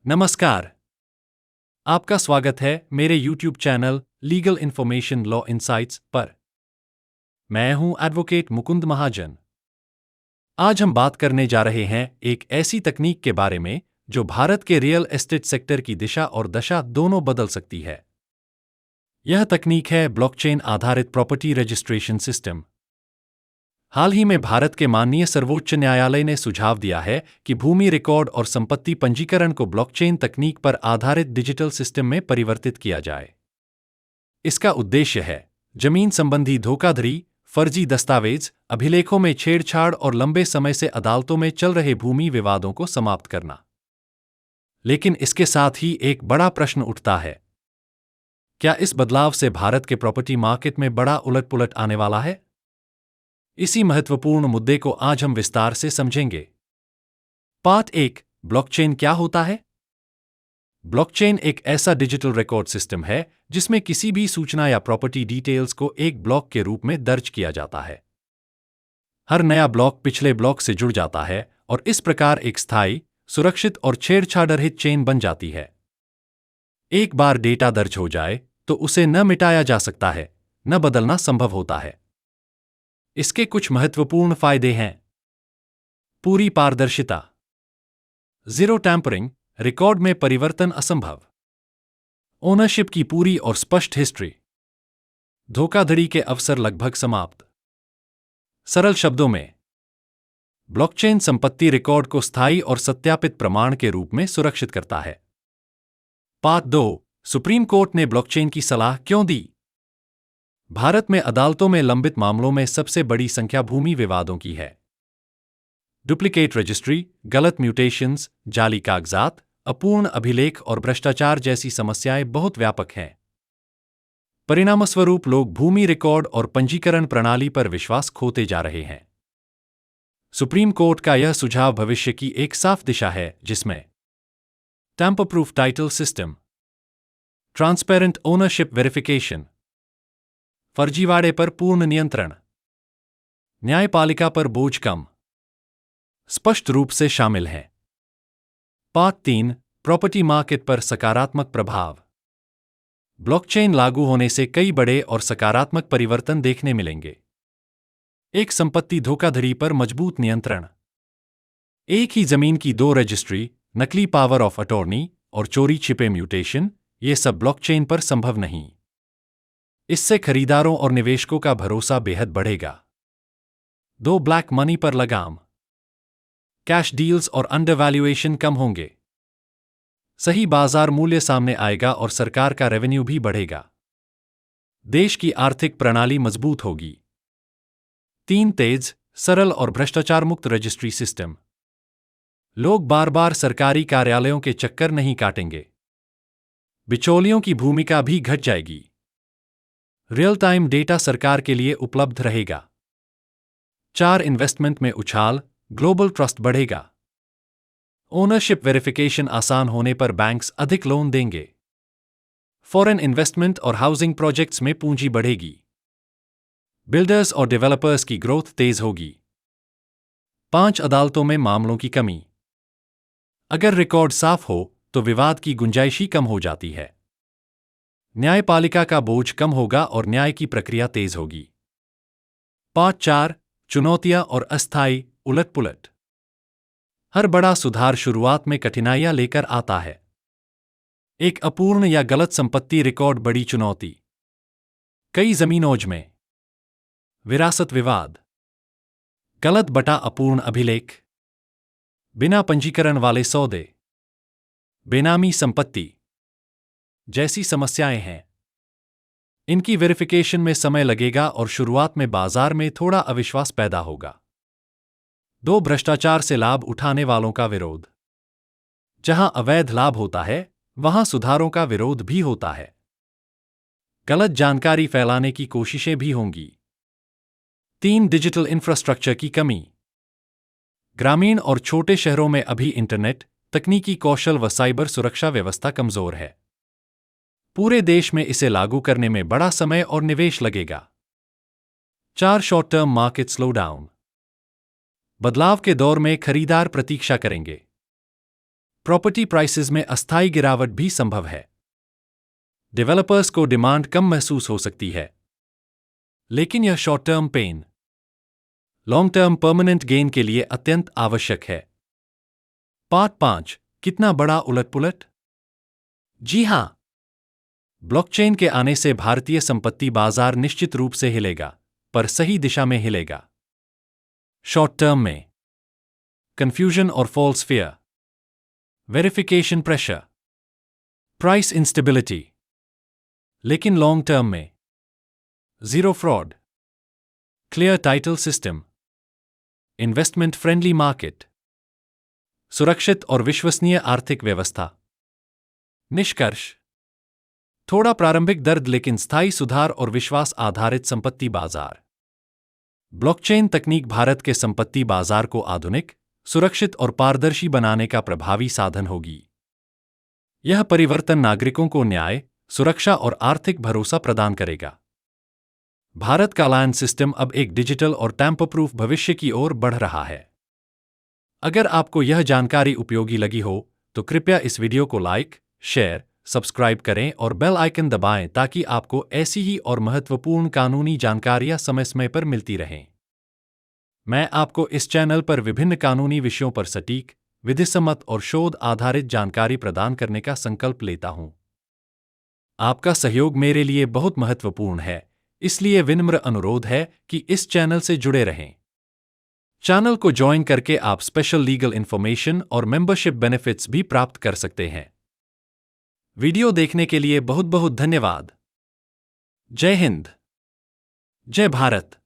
नमस्कार। आपका स्वागत है मेरे YouTube channel legal information law insights पर। मैं हूं एडवोकेट मुकुंद महाजन। आज हम बात करने जा रहे हैं एक ऐसी तकनीक के बारे में जो भारत के रियल एस्टेट सेक्टर की दिशा और दशा दोनों बदल सकती है। यह तकनीक है ब्लॉकचेन आधारित प्रॉपर्टी रजिस्ट्रेशन सिस्टम। हाल ही में भारत के माननीय सर्वोच्च न्यायालय ने सुझाव दिया है कि भूमि रिकॉर्ड और संपत्ति पंजीकरण को ब्लॉकचेन तकनीक पर आधारित डिजिटल सिस्टम में परिवर्तित किया जाए। इसका उद्देश्य है जमीन संबंधी धोखाधड़ी, फर्जी दस्तावेज, अभिलेखों में छेड़छाड़ और लंबे समय से अदालतों में चल रहे भूमि विवादों को समाप्त करना। लेकिन इसके साथ ही एक बड़ा प्रश्न उठता है, क्या इस बदलाव से भारत के प्रॉपर्टी मार्केट में बड़ा उलटपुलट आने वाला है? इसी महत्वपूर्ण मुद्दे को आज हम विस्तार से समझेंगे। पार्ट 1, ब्लॉकचेन क्या होता है? ब्लॉकचेन एक ऐसा डिजिटल रिकॉर्ड सिस्टम है जिसमें किसी भी सूचना या प्रॉपर्टी डिटेल्स को एक ब्लॉक के रूप में दर्ज किया जाता है। हर नया ब्लॉक पिछले ब्लॉक से जुड़ जाता है और इस प्रकार एक स्थायी, सुरक्षित और छेड़छाड़ रहित चेन बन जाती है। एक बार डेटा दर्ज हो जाए तो उसे न मिटाया जा सकता है, न बदलना संभव होता है। इसके कुछ महत्वपूर्ण फायदे हैं। पूरी पारदर्शिता, जीरो टैंपरिंग, रिकॉर्ड में परिवर्तन असंभव। ओनरशिप की पूरी और स्पष्ट हिस्ट्री, धोखाधड़ी के अवसर लगभग समाप्त। सरल शब्दों में, ब्लॉकचेन संपत्ति रिकॉर्ड को स्थायी और सत्यापित प्रमाण के रूप में सुरक्षित करता है। पार्ट 2, सुप्रीम कोर्ट ने ब्लॉकचेन की सलाह क्यों दी? भारत में अदालतों में लंबित मामलों में सबसे बड़ी संख्या भूमि विवादों की है। डुप्लीकेट रजिस्ट्री, गलत म्यूटेशंस, जाली कागजात, अपूर्ण अभिलेख और भ्रष्टाचार जैसी समस्याएं बहुत व्यापक हैं। परिणामस्वरूप लोग भूमि रिकॉर्ड और पंजीकरण प्रणाली पर विश्वास खोते जा रहे हैं। सुप्रीम कोर्ट का यह सुझाव भविष्य की एक साफ दिशा है जिसमें tamper proof title system, transparent ownership verification, फर्जीवाड़े पर पूर्ण नियंत्रण, न्यायपालिका पर बोझ कम, स्पष्ट रूप से शामिल हैं। पार्ट 3, प्रॉपर्टी मार्केट पर सकारात्मक प्रभाव। ब्लॉकचेन लागू होने से कई बड़े और सकारात्मक परिवर्तन देखने मिलेंगे। एक, संपत्ति धोखाधड़ी पर मजबूत नियंत्रण। एक ही जमीन की 2 रजिस्ट्री, नकली पावर ऑफ अटॉर्नी और चोरी छिपे म्यूटेशन, ये सब ब्लॉकचेन पर संभव नहीं। इससे खरीदारों और निवेशकों का भरोसा बेहद बढ़ेगा। 2, ब्लैक मनी पर लगाम। कैश डील्स और अंडरवैल्यूएशन कम होंगे। सही बाजार मूल्य सामने आएगा और सरकार का रेवेन्यू भी बढ़ेगा। देश की आर्थिक प्रणाली मजबूत होगी। 3, तेज, सरल और भ्रष्टाचार मुक्त रजिस्ट्री सिस्टम। लोग बार बार सरकारी कार्यालयों के चक्कर नहीं काटेंगे। बिचौलियों की भूमिका भी घट जाएगी। रियल टाइम डेटा सरकार के लिए उपलब्ध रहेगा। 4, इन्वेस्टमेंट में उछाल, ग्लोबल ट्रस्ट बढ़ेगा। ओनरशिप वेरिफिकेशन आसान होने पर बैंक्स अधिक लोन देंगे। फॉरेन इन्वेस्टमेंट और हाउसिंग प्रोजेक्ट्स में पूंजी बढ़ेगी। बिल्डर्स और डेवलपर्स की ग्रोथ तेज होगी। 5, अदालतों में मामलों की कमी। अगर रिकॉर्ड साफ हो तो विवाद की गुंजाइश ही कम हो जाती है। न्यायपालिका का बोझ कम होगा और न्याय की प्रक्रिया तेज होगी। पार्ट 4, चुनौतियां और अस्थायी उलटपुलट। हर बड़ा सुधार शुरुआत में कठिनाइयां लेकर आता है। एक अपूर्ण या गलत संपत्ति रिकॉर्ड बड़ी चुनौती। कई जमीनों में विरासत विवाद, गलत बटा अपूर्ण अभिलेख, बिना पंजीकरण वाले सौदे, बेनामी संपत्ति जैसी समस्याएं हैं। इनकी वेरिफिकेशन में समय लगेगा और शुरुआत में बाजार में थोड़ा अविश्वास पैदा होगा। 2, भ्रष्टाचार से लाभ उठाने वालों का विरोध। जहां अवैध लाभ होता है वहां सुधारों का विरोध भी होता है। गलत जानकारी फैलाने की कोशिशें भी होंगी। 3, डिजिटल इंफ्रास्ट्रक्चर की कमी। ग्रामीण और छोटे शहरों में अभी इंटरनेट, तकनीकी कौशल व साइबर सुरक्षा व्यवस्था कमजोर है। पूरे देश में इसे लागू करने में बड़ा समय और निवेश लगेगा। 4, शॉर्ट टर्म मार्केट स्लोडाउन। बदलाव के दौर में खरीदार प्रतीक्षा करेंगे। प्रॉपर्टी प्राइसेस में अस्थायी गिरावट भी संभव है। डेवलपर्स को डिमांड कम महसूस हो सकती है, लेकिन यह short term pain long term permanent gain के लिए अत्यंत आवश्यक है। पार्ट 5, कितना बड़ा उलटपुलट? जी हां, ब्लॉकचेन के आने से भारतीय संपत्ति बाजार निश्चित रूप से हिलेगा, पर सही दिशा में हिलेगा। शॉर्ट टर्म में कंफ्यूजन और false fear, verification pressure, price instability, लेकिन लॉन्ग टर्म में zero fraud, clear title system, investment friendly market, सुरक्षित और विश्वसनीय आर्थिक व्यवस्था। निष्कर्ष: थोड़ा प्रारंभिक दर्द लेकिन स्थायी सुधार और विश्वास आधारित संपत्ति बाजार। ब्लॉकचेन तकनीक भारत के संपत्ति बाजार को आधुनिक, सुरक्षित और पारदर्शी बनाने का प्रभावी साधन होगी। यह परिवर्तन नागरिकों को न्याय, सुरक्षा और आर्थिक भरोसा प्रदान करेगा। भारत का लैंड सिस्टम अब एक डिजिटल और टैम्पर प्रूफ भविष्य की ओर बढ़ रहा है। अगर आपको यह जानकारी उपयोगी लगी हो तो कृपया इस वीडियो को लाइक, शेयर, सब्सक्राइब करें और बेल आइकन दबाएं ताकि आपको ऐसी ही और महत्वपूर्ण कानूनी जानकारियां समय समय पर मिलती रहें। मैं आपको इस चैनल पर विभिन्न कानूनी विषयों पर सटीक, विधिसम्मत और शोध आधारित जानकारी प्रदान करने का संकल्प लेता हूं। आपका सहयोग मेरे लिए बहुत महत्वपूर्ण है, इसलिए विनम्र अनुरोध है कि इस चैनल से जुड़े रहें। चैनल को ज्वाइन करके आप स्पेशल लीगल इन्फॉर्मेशन और मेंबरशिप बेनिफिट्स भी प्राप्त कर सकते हैं। वीडियो देखने के लिए बहुत बहुत धन्यवाद। जय हिंद, जय भारत।